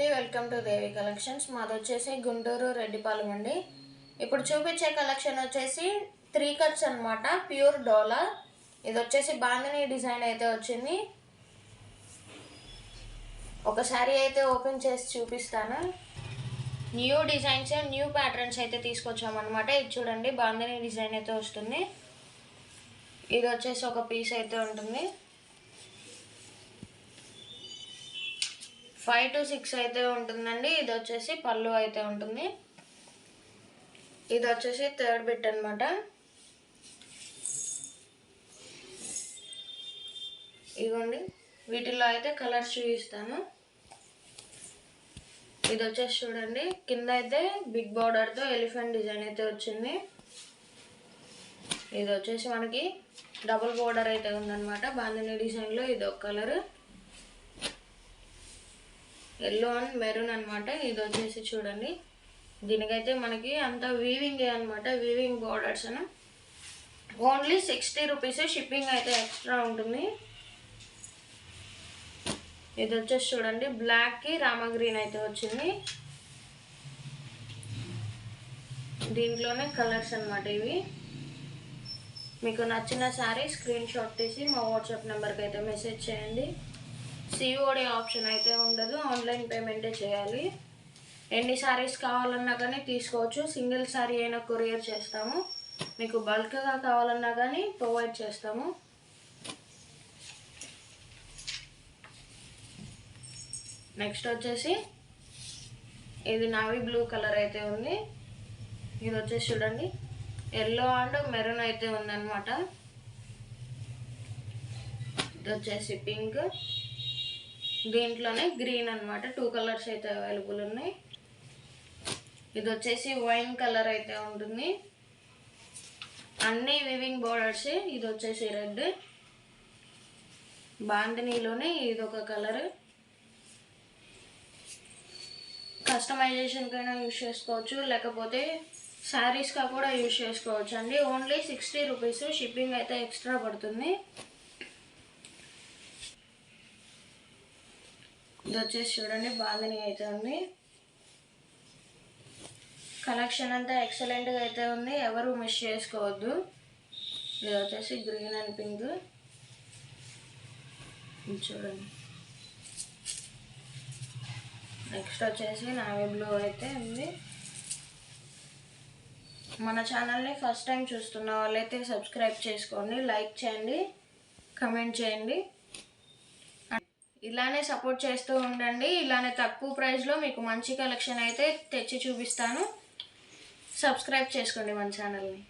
అండి, welcome to Devi collections. మాది వచ్చేసి గుంటూరు రెడ్డిపాలెం అండి. ఇప్పుడు చూపించే కలెక్షన్ వచ్చేసి 3 కట్స్ అనమాట, ప్యూర్ డోలా. ఇది వచ్చేసి బాందిని డిజైన్ అయితే వచ్చింది. ఒక శారీ అయితే ఓపెన్ చేసి చూపిస్తాను. న్యూ డిజైన్స్, న్యూ ప్యాటర్న్స్ అయితే తీసుకొచ్చామన్నమాట. ఇది చూడండి, బాందిని డిజైన్ అయితే వస్తుంది. ఇది వచ్చేసి ఒక పీస్ అయితే ఉంటుంది. 5 to 6 అయితే ఉంటుందండి. ఇది వచ్చేసి పళ్ళు అయితే ఉంటుంది. ఇది వచ్చేసి థర్డ్ బిట్ అనమాట. ఇదిగోండి, వీటిల్లో అయితే కలర్స్ చూపిస్తాను. ఇది వచ్చేసి చూడండి, కింద అయితే బిగ్ బార్డర్తో ఎలిఫెంట్ డిజైన్ అయితే వచ్చింది. ఇది వచ్చేసి మనకి డబుల్ బార్డర్ అయితే ఉందన్నమాట. బాందిని డిజైన్లో ఇది ఒక కలర్, ఎల్లో అండ్ మెరూన్ అనమాట. ఇది వచ్చేసి చూడండి, దీనికైతే మనకి అంతా వీవింగ్ అనమాట, వీవింగ్ బోర్డర్స్ అని. ఓన్లీ 60 రూపీస్, షిప్పింగ్ అయితే ఎక్స్ట్రా ఉంటుంది. ఇది వచ్చేసి చూడండి, బ్లాక్కి రామా గ్రీన్ అయితే వచ్చింది. దీంట్లోనే కలర్స్ అనమాట ఇవి. మీకు నచ్చిన శారీ స్క్రీన్ షాట్ తీసి మా వాట్సాప్ నెంబర్కి అయితే మెసేజ్ చేయండి. సిఓడి ఆప్షన్ అయితే ఉండదు, ఆన్లైన్ పేమెంటే చేయాలి. ఎన్ని శారీస్ కావాలన్నా కానీ తీసుకోవచ్చు. సింగిల్ శారీ అయినా కొరియర్ చేస్తాము. మీకు బల్క్గా కావాలన్నా కానీ ప్రొవైడ్ చేస్తాము. నెక్స్ట్ వచ్చేసి ఇది నావీ బ్లూ కలర్ అయితే ఉంది. ఇది వచ్చేసి చూడండి, ఎల్లో అండ్ మెరూన్ అయితే ఉందన్నమాట. ఇది వచ్చేసి పింక్, దీంట్లోనే గ్రీన్ అనమాట. 2 కలర్స్ అయితే అవైలబుల్ ఉన్నాయి. ఇది వచ్చేసి వైన్ కలర్ అయితే ఉంటుంది. అన్ని వివింగ్ బోర్డర్స్. ఇది వచ్చేసి రెడ్, బాందినీలోనే ఇది ఒక కలర్. కస్టమైజేషన్కైనా యూజ్ చేసుకోవచ్చు, లేకపోతే శారీస్గా కూడా యూజ్ చేసుకోవచ్చు అండి. ఓన్లీ 60 రూపీస్, షిప్పింగ్ అయితే ఎక్స్ట్రా పడుతుంది. ఇది వచ్చేసి చూడండి, బాందిని అయితే ఉంది. కలెక్షన్ అంతా ఎక్సలెంట్గా అయితే ఉంది, ఎవరు మిస్ చేసుకోవద్దు. ఇది వచ్చేసి గ్రీన్ అండ్ పింక్. చూడండి, నెక్స్ట్ వచ్చేసి నావీ బ్లూ అయితే ఉంది. మన ఛానల్ని ఫస్ట్ టైం చూస్తున్న వాళ్ళైతే సబ్స్క్రైబ్ చేసుకోండి, లైక్ చేయండి, కమెంట్ చేయండి. ఇలానే సపోర్ట్ చేస్తూ ఉండండి. ఇలానే తక్కువ ప్రైస్లో మీకు మంచి కలెక్షన్ అయితే తెచ్చి చూపిస్తాను. సబ్స్క్రైబ్ చేసుకోండి మన ఛానల్ని.